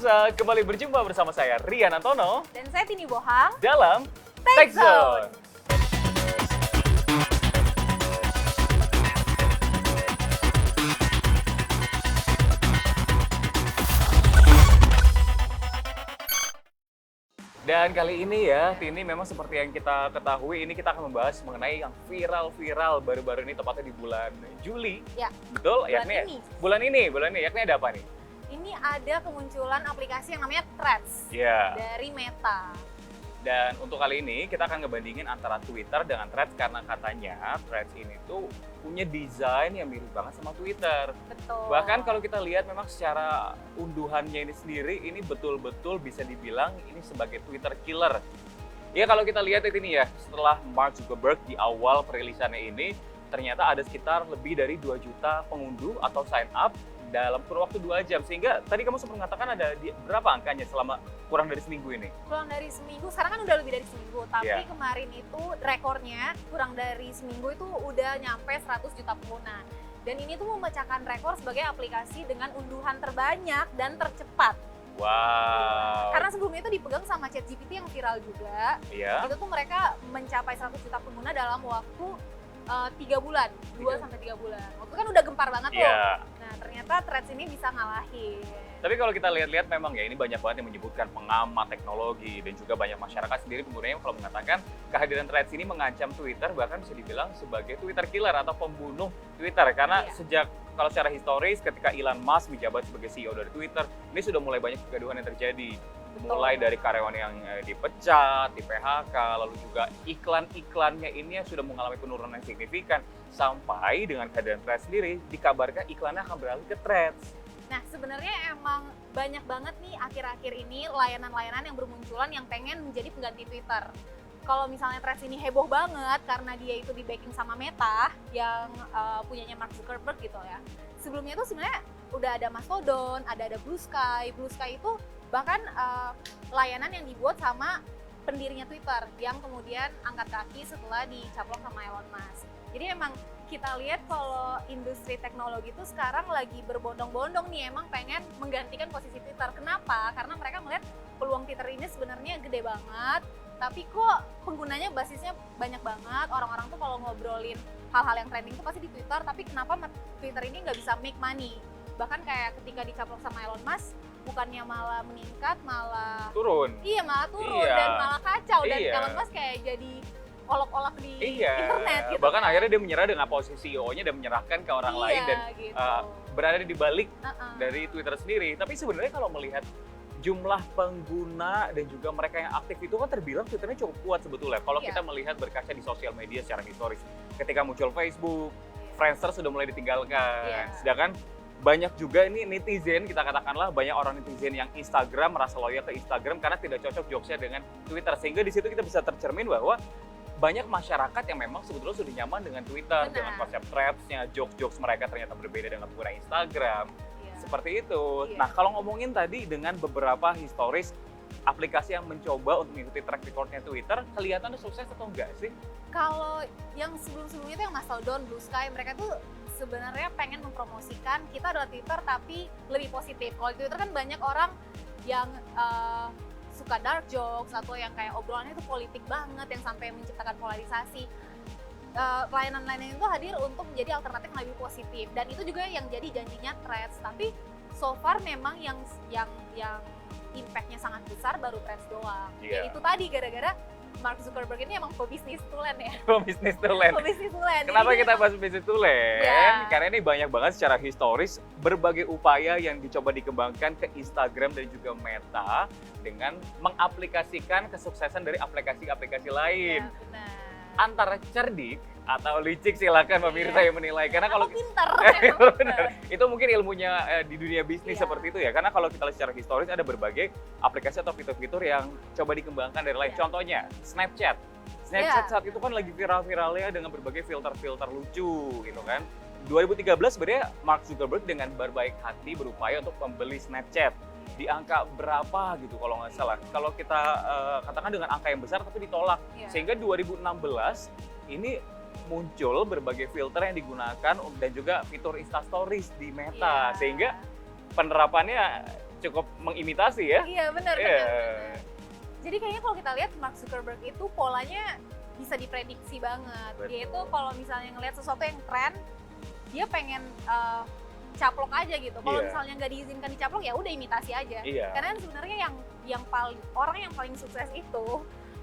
Pemirsa, kembali berjumpa bersama saya Rian Antono Dan saya Tini Bohang dalam Tech Tech Zone. Zone. Dan kali ini ya, Tini memang seperti yang kita ketahui, ini kita akan membahas mengenai yang viral-viral baru-baru ini, tepatnya di bulan Juli. Ya, Betul? bulan ini. Bulan ini, yakni ada apa nih? Ini ada kemunculan aplikasi yang namanya Threads Ya. dari Meta. Dan untuk kali ini kita akan ngebandingin antara Twitter dengan Threads karena katanya Threads ini tuh punya desain yang mirip banget sama Twitter. Betul. Bahkan kalau kita lihat memang secara unduhannya ini sendiri, ini betul-betul bisa dibilang ini sebagai Twitter killer. Ya kalau kita lihat ini ya, setelah Mark Zuckerberg di awal perilisannya ini, ternyata ada sekitar lebih dari 2 juta pengunduh atau sign up dalam kurun waktu 2 jam. Sehingga tadi kamu sempat mengatakan ada berapa angkanya selama kurang dari seminggu ini? Kurang dari seminggu, sekarang kan udah lebih dari seminggu. Tapi Yeah. kemarin itu rekornya kurang dari seminggu itu udah nyampe 100 juta pengguna. Dan ini tuh memecahkan rekor sebagai aplikasi dengan unduhan terbanyak dan tercepat. Wow. Karena sebelumnya itu dipegang sama ChatGPT yang viral juga. Iya. Itu tuh mereka mencapai 100 juta pengguna dalam waktu 3 bulan, 2-3 bulan. Waktu kan udah gempar banget tuh. Iya. Nah ternyata Threads ini bisa ngalahin. Tapi kalau kita lihat-lihat memang ya ini banyak banget yang menyebutkan pengamat teknologi dan juga banyak masyarakat sendiri penggunanya kalau mengatakan kehadiran Threads ini mengancam Twitter, bahkan bisa dibilang sebagai Twitter killer atau pembunuh Twitter. Karena Iya. sejak kalau secara historis ketika Elon Musk menjabat sebagai CEO dari Twitter, ini sudah mulai banyak kegaduhan yang terjadi. Mulai dari karyawan yang dipecat, di PHK, lalu juga iklan-iklannya ini yang sudah mengalami penurunan yang signifikan. Sampai dengan kehadiran Threads sendiri, dikabarkan iklannya akan beralih ke Threads. Nah sebenarnya emang banyak banget nih akhir-akhir ini layanan-layanan yang bermunculan yang pengen menjadi pengganti Twitter. Kalau misalnya Threads ini heboh banget karena dia itu di backing sama Meta yang punyanya Mark Zuckerberg gitu ya. Sebelumnya itu sebenarnya udah ada Mastodon, ada Blue Sky. Blue Sky itu bahkan layanan yang dibuat sama pendirinya Twitter yang kemudian angkat kaki setelah dicaplok sama Elon Musk. Jadi emang kita lihat kalau industri teknologi itu sekarang lagi berbondong-bondong nih emang pengen menggantikan posisi Twitter. Kenapa? Karena mereka melihat peluang Twitter ini sebenarnya gede banget, tapi kok penggunanya basisnya banyak banget. Orang-orang tuh kalau ngobrolin hal-hal yang trending tuh pasti di Twitter, tapi kenapa Twitter ini nggak bisa make money? Bahkan kayak ketika dicaplok sama Elon Musk, bukannya malah meningkat, malah Turun. Iya, malah turun Iya. dan malah kacau. Dan Iya. Elon Musk kayak jadi olok-olok di Iya. internet gitu. Bahkan kan. akhirnya dia menyerah dengan posisi CEO-nya dan menyerahkan ke orang lain dan gitu. berada di balik Uh-uh. dari Twitter sendiri. Tapi sebenarnya kalau melihat jumlah pengguna dan juga mereka yang aktif itu kan terbilang Twitternya cukup kuat sebetulnya. Kalau Iya. kita melihat berkaca di sosial media secara historis, ketika muncul Facebook, Friendster sudah mulai ditinggalkan. Iya. Sedangkan banyak juga ini netizen, kita katakanlah banyak orang netizen yang Instagram merasa loyal ke Instagram karena tidak cocok jokesnya dengan Twitter. Sehingga di situ kita bisa tercermin bahwa banyak masyarakat yang memang sebetulnya sudah nyaman dengan Twitter, Benar. dengan konsep threads-nya, jokes-jokes mereka ternyata berbeda dengan pengguna Instagram. Iya. Seperti itu. Iya. Nah, kalau ngomongin tadi dengan beberapa historis aplikasi yang mencoba untuk mengikuti track record-nya Twitter, kelihatannya sukses atau enggak sih? Kalau yang sebelum-sebelumnya itu yang Mastodon, Blue Sky, mereka tuh sebenarnya pengen mempromosikan kita adalah Twitter tapi lebih positif. Kalau di Twitter kan banyak orang yang suka dark jokes atau yang kayak obrolannya itu politik banget yang sampai menciptakan polarisasi. Layanan-layanan itu hadir untuk menjadi alternatif yang lebih positif dan itu juga yang jadi janjinya Threads. Tapi so far memang yang impact-nya sangat besar baru Threads doang. Iya. Ya itu tadi gara-gara Mark Zuckerberg ini emang pebisnis tulen ya. Bisnis tulen. Pebisnis tulen. Kenapa Jadi kita dia bahas bisnis tulen? Ya. Karena ini banyak banget secara historis berbagai upaya yang dicoba dikembangkan ke Instagram dan juga Meta dengan mengaplikasikan kesuksesan dari aplikasi-aplikasi lain. Ya, benar. Antara cerdik atau licik silakan pemirsa yang menilai. Karena kalau pinter. benar. Itu mungkin ilmunya di dunia bisnis Iya. seperti itu ya. Karena kalau kita lihat secara historis ada berbagai aplikasi atau fitur-fitur yang coba dikembangkan dari lain. Iya. Contohnya Snapchat. Snapchat Iya. saat itu kan lagi viral-viralnya dengan berbagai filter-filter lucu gitu kan. 2013 sebenarnya Mark Zuckerberg dengan berbaik hati berupaya untuk membeli Snapchat. Di angka berapa gitu kalau nggak salah. Kalau kita katakan dengan angka yang besar tapi ditolak. Iya. Sehingga 2016 ini muncul berbagai filter yang digunakan dan juga fitur Insta Stories di Meta. Iya. Sehingga penerapannya cukup mengimitasi ya. Iya, benar. Iya. Jadi kayaknya kalau kita lihat Mark Zuckerberg itu polanya bisa diprediksi banget. Dia itu Betul. kalau misalnya ngelihat sesuatu yang tren, dia pengen caplok aja gitu. Kalau Iya. misalnya nggak diizinkan dicaplok ya udah imitasi aja. Iya. Karena sebenarnya yang paling orang yang paling sukses itu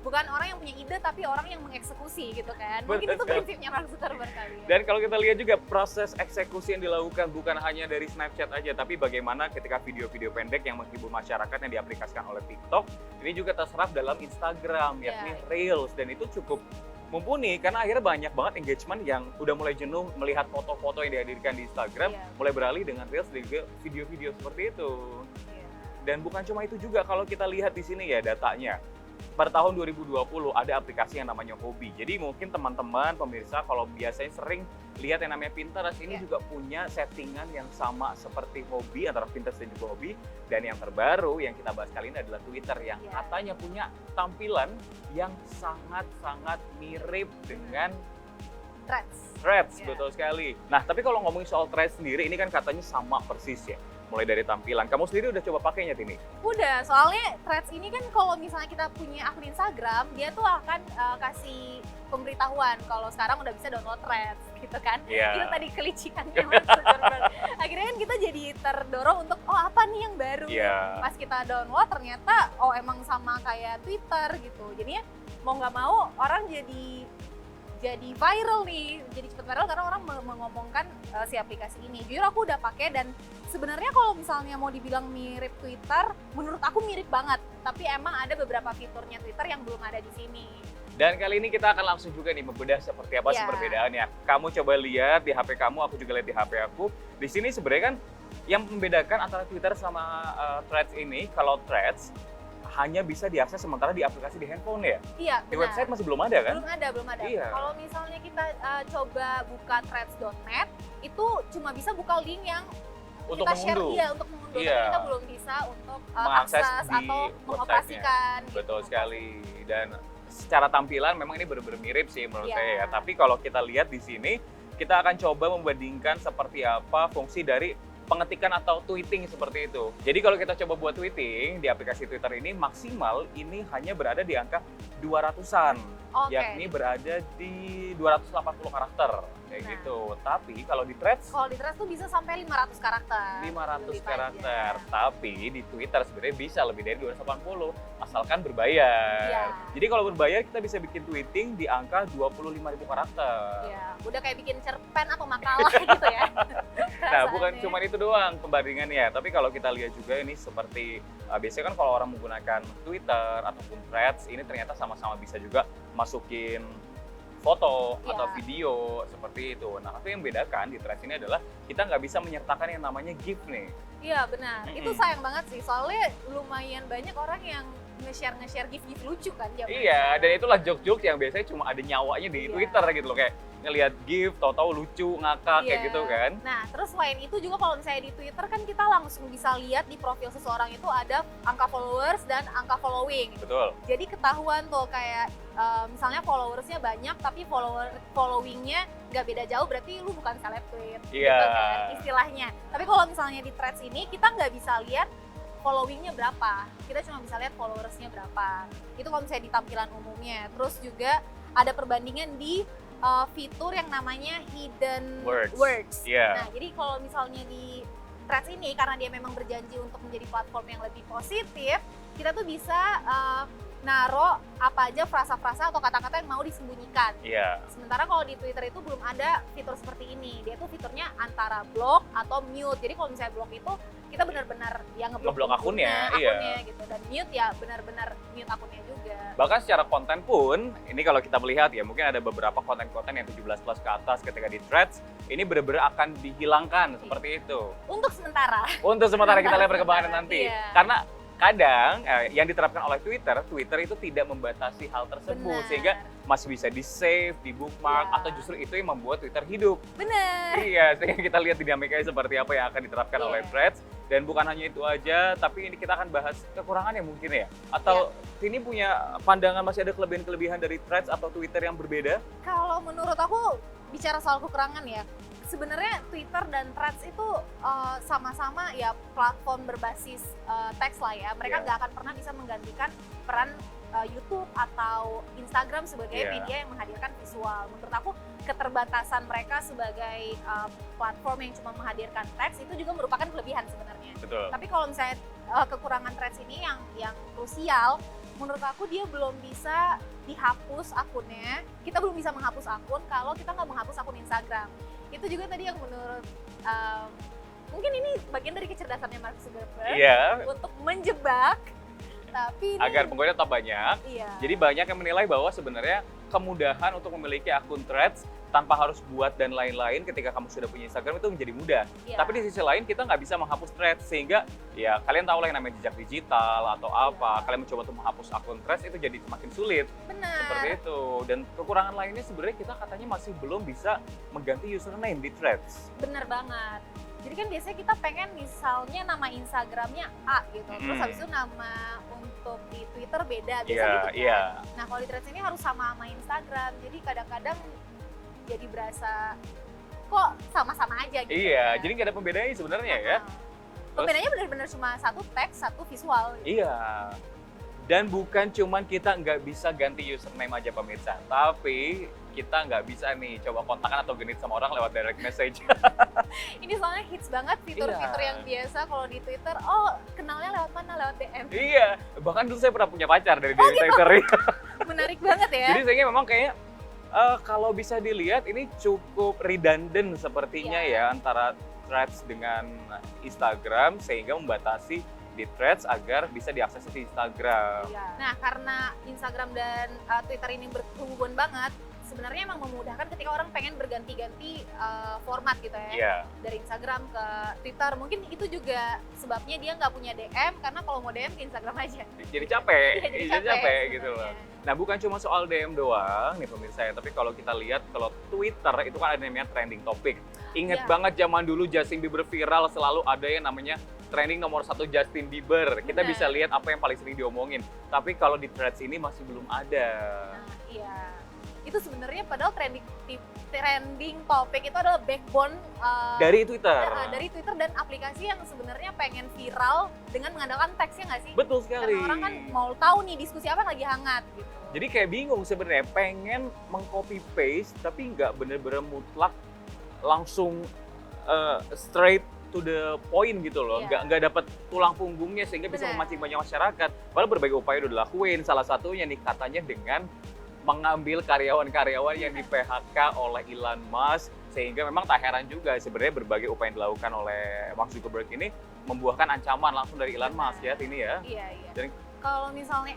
bukan orang yang punya ide tapi orang yang mengeksekusi gitu kan. Mungkin Betul itu sekali. prinsipnya Mark Zuckerberg kali ya. Dan kalau kita lihat juga proses eksekusi yang dilakukan bukan hanya dari Snapchat aja, tapi bagaimana ketika video-video pendek yang menghibur masyarakat yang diaplikasikan oleh TikTok, ini juga terserap dalam Instagram, yakni Iya. Reels. Dan itu cukup mumpuni karena akhirnya banyak banget engagement yang udah mulai jenuh melihat foto-foto yang dihadirkan di Instagram, Iya. mulai beralih dengan Reels dan juga video-video seperti itu. Iya. Dan bukan cuma itu juga, kalau kita lihat di sini ya datanya. Pada tahun 2020 ada aplikasi yang namanya Hobi. Jadi mungkin teman-teman pemirsa kalau biasanya sering lihat yang namanya Pinterest, ini Iya. juga punya settingan yang sama seperti Hobi, antara Pinterest dan juga Hobi. Dan yang terbaru yang kita bahas kali ini adalah Twitter yang Iya. katanya punya tampilan yang sangat-sangat mirip dengan Threads, Iya. betul sekali. Nah, tapi kalau ngomongin soal Threads sendiri, ini kan katanya sama persis ya. Mulai dari tampilan. Kamu sendiri udah coba pakainya, Tini? Udah, soalnya Threads ini kan kalau misalnya kita punya akun Instagram, dia tuh akan kasih pemberitahuan kalau sekarang udah bisa download Threads gitu kan. Iya. Itu tadi kelicikannya Mark Zuckerberg. Akhirnya kan kita jadi terdorong untuk oh apa nih yang baru. Iya. Pas kita download ternyata oh emang sama kayak Twitter gitu. Jadinya mau nggak mau orang jadi viral nih, jadi cepet viral karena orang mengomongkan si aplikasi ini. Jujur aku udah pakai dan sebenarnya kalau misalnya mau dibilang mirip Twitter, menurut aku mirip banget. Tapi emang ada beberapa fiturnya Twitter yang belum ada di sini. Dan kali ini kita akan langsung juga nih membedah seperti apa sih Iya. perbedaannya. Kamu coba lihat di HP kamu, aku juga lihat di HP aku. Di sini sebenarnya kan yang membedakan antara Twitter sama Threads ini, kalau Threads hanya bisa diakses sementara di aplikasi di handphone ya. Iya, Di benar. website masih belum ada kan? Belum ada. Iya. Kalau misalnya kita coba buka threads.net, itu cuma bisa buka link yang Untuk kita share, mengunduh. iya, untuk mengunduh. Iya. Tapi kita belum bisa untuk Mengakses akses di atau websitenya. mengoperasikan. Betul gitu. sekali. Dan secara tampilan memang ini benar-benar mirip sih menurut Iya. saya ya. Tapi kalau kita lihat di sini, kita akan coba membandingkan seperti apa fungsi dari pengetikan atau tweeting seperti itu. Jadi kalau kita coba buat tweeting di aplikasi Twitter ini, maksimal ini hanya berada di angka 200-an. Oke. Yakni berada di 280 karakter kayak Nah. gitu. Tapi kalau di Threads Kalau di Threads tuh bisa sampai 500 karakter. 500 Lebih karakter. panjang. Tapi di Twitter sebenarnya bisa lebih dari 280 asalkan berbayar. Iya. Jadi kalau berbayar kita bisa bikin tweeting di angka 25.000 karakter. Iya, udah kayak bikin cerpen atau makalah gitu ya. Nah, bukan Perasaannya. cuma itu doang pembandingannya, tapi kalau kita lihat juga ini seperti biasanya kan kalau orang menggunakan Twitter ataupun Threads, ini ternyata sama-sama bisa juga masukin foto Iya. atau video seperti itu. Nah, tapi yang bedakan di Threads ini adalah kita nggak bisa menyertakan yang namanya GIF nih. Iya benar, itu Mm-mm. sayang banget sih. Soalnya lumayan banyak orang yang nge-share gif-gif lucu kan zaman Iya, sekarang. dan itulah joke-joke yang biasanya cuma ada nyawanya di Iya. Twitter gitu loh, kayak ngelihat GIF, tahu-tahu lucu, ngakak kayak Iya. gitu kan. Nah, terus selain itu juga kalau misalnya di Twitter kan kita langsung bisa lihat di profil seseorang itu ada angka followers dan angka following. Betul. Jadi ketahuan tuh kayak misalnya followersnya banyak tapi followingnya nggak beda jauh, berarti lu bukan seleb tweet Iya. gitu kan istilahnya. Tapi kalau misalnya di Threads ini kita nggak bisa lihat followingnya berapa, kita cuma bisa lihat followersnya berapa. Itu kalau misalnya di tampilan umumnya. Terus juga ada perbandingan di fitur yang namanya hidden Words. Iya. Nah, jadi kalau misalnya di Threads ini karena dia memang berjanji untuk menjadi platform yang lebih positif, kita tuh bisa naro apa aja frasa-frasa atau kata-kata yang mau disembunyikan. Iya. Sementara kalau di Twitter itu belum ada fitur seperti ini. Dia tuh fiturnya antara block atau mute. Jadi kalau misalnya block itu kita benar-benar yang Ngeblok akunnya, iya. gitu. Dan mute ya benar-benar mute akunnya juga. Bahkan secara konten pun, ini kalau kita melihat ya, mungkin ada beberapa konten-konten yang 17 plus ke atas ketika di Threads, ini benar-benar akan dihilangkan seperti itu. Untuk sementara. Untuk sementara kita lihat perkembangannya nanti. Iya. Karena kadang yang diterapkan oleh Twitter itu tidak membatasi hal tersebut. Benar. Sehingga masih bisa di-save, di-bookmark, Iya. atau justru itu yang membuat Twitter hidup. Bener. Iya, sehingga kita lihat dinamikanya seperti apa yang akan diterapkan Iya. oleh Threads. Dan bukan hanya itu aja, tapi ini kita akan bahas kekurangannya mungkin ya. Atau ini punya pandangan masih ada kelebihan-kelebihan dari Threads atau Twitter yang berbeda? Kalau menurut aku bicara soal kekurangan ya, sebenarnya Twitter dan Threads itu sama-sama ya platform berbasis teks lah ya. Mereka Iya. nggak akan pernah bisa menggantikan peran YouTube atau Instagram sebagai Iya. media yang menghadirkan visual. Menurut aku keterbatasan mereka sebagai platform yang cuma menghadirkan teks itu juga merupakan kelebihan sebenarnya. Betul. Tapi kalau misalnya kekurangan Threads ini yang krusial, menurut aku dia belum bisa dihapus akunnya. Kita belum bisa menghapus akun kalau kita nggak menghapus akun Instagram. Itu juga tadi yang menurut mungkin ini bagian dari kecerdasannya Mark Zuckerberg Iya, untuk menjebak, tapi ini, agar penggunanya tetap banyak. iya. Jadi banyak yang menilai bahwa sebenarnya kemudahan untuk memiliki akun Threads tanpa harus buat dan lain-lain ketika kamu sudah punya Instagram itu menjadi mudah. Iya. Tapi di sisi lain kita nggak bisa menghapus Threads sehingga ya kalian tahu lah yang namanya jejak digital atau apa. Iya. Kalian mencoba untuk menghapus akun Threads itu jadi semakin sulit. Benar. Seperti itu. Dan kekurangan lainnya sebenarnya kita katanya masih belum bisa mengganti username di Threads. Bener banget. Jadi kan biasanya kita pengen misalnya nama Instagramnya A gitu, terus habis itu nama untuk di Twitter beda, biasa Iya, gitu kan. iya. Nah kalau di Threads ini harus sama Instagram, jadi kadang-kadang jadi berasa kok sama-sama aja gitu. Iya, ya. jadi nggak ada pembedaannya sebenarnya ya. Pembedanya benar-benar cuma satu teks, satu visual. Gitu. Iya. Dan bukan cuman kita nggak bisa ganti username aja pemirsa, tapi kita nggak bisa nih coba kontakan atau genit sama orang lewat direct message. Ini soalnya hits banget fitur-fitur Iya. yang biasa kalau di Twitter. Oh, kenalnya lewat mana? Lewat DM. Iya, bahkan dulu saya pernah punya pacar dari Oh, gitu? Twitter. Menarik banget ya. Jadi saya memang kayaknya kalau bisa dilihat ini cukup redundant sepertinya Iya. ya antara Threads dengan Instagram sehingga membatasi di Threads agar bisa diakses di Instagram. Iya. Nah, karena Instagram dan Twitter ini berhubungan banget, sebenarnya emang memudahkan ketika orang pengen berganti-ganti format gitu ya. Iya. Dari Instagram ke Twitter. Mungkin itu juga sebabnya dia nggak punya DM, karena kalau mau DM ke Instagram aja. Jadi capek, Iya, jadi jadi capek gitu loh. sebenarnya. Nah, bukan cuma soal DM doang nih pemirsa ya, tapi kalau kita lihat kalau Twitter itu kan ada namanya trending topic. Ingat Iya. banget zaman dulu Justin Bieber viral selalu ada yang namanya trending nomor 1 Justin Bieber. Kita Bener. bisa lihat apa yang paling sering diomongin. Tapi kalau di Threads ini masih belum ada. Nah, iya. Itu sebenarnya padahal trending topik itu adalah backbone Dari Twitter. dari Twitter dan aplikasi yang sebenarnya pengen viral dengan mengandalkan teksnya nggak sih? Betul sekali. Karena orang kan mau tahu nih diskusi apa yang lagi hangat gitu. Jadi kayak bingung sebenarnya, pengen mengcopy paste tapi nggak bener-bener mutlak langsung straight to the point gitu loh, Iya. nggak dapat tulang punggungnya sehingga bisa Bener. memancing banyak masyarakat. Padahal berbagai upaya udah dilakuin, salah satunya nih katanya dengan mengambil karyawan-karyawan yang di PHK oleh Elon Musk, sehingga memang tak heran juga sebenarnya berbagai upaya yang dilakukan oleh Mark Zuckerberg ini membuahkan ancaman langsung dari Elon Musk ya ini ya. Iya, iya. Dan- Kalau misalnya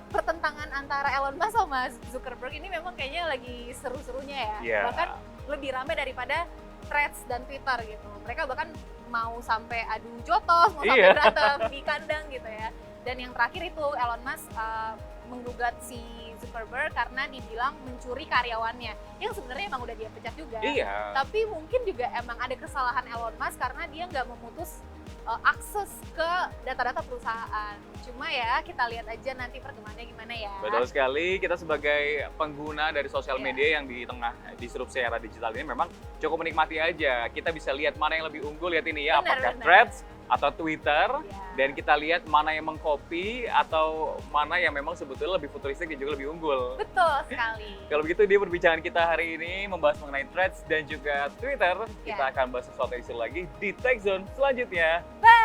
pertentangan antara Elon Musk sama Zuckerberg ini memang kayaknya lagi seru-serunya ya. Iya. Bahkan lebih ramai daripada Threads dan Twitter gitu. Mereka bahkan mau sampai adu jotos, mau sampai Iya. berantem di kandang gitu ya. Dan yang terakhir itu Elon Musk menggugat si Zuckerberg karena dibilang mencuri karyawannya. Yang sebenarnya emang udah dia pecat juga. Iya. Tapi mungkin juga emang ada kesalahan Elon Musk karena dia nggak memutus akses ke data-data perusahaan. Cuma ya kita lihat aja nanti perkembangannya gimana ya. Betul sekali, kita sebagai pengguna dari sosial Iya. media yang di tengah disrupsi era digital ini memang cukup menikmati aja. Kita bisa lihat mana yang lebih unggul, lihat ini ya, Benar, apakah benar. Threads atau Twitter, Ya. dan kita lihat mana yang mengcopy atau mana yang memang sebetulnya lebih futuristik dan juga lebih unggul. Betul sekali. Kalau begitu dia perbincangan kita hari ini membahas mengenai Threads dan juga Twitter. Kita Ya. akan bahas sesuatu yang seru lagi di Tech Zone selanjutnya. Bye!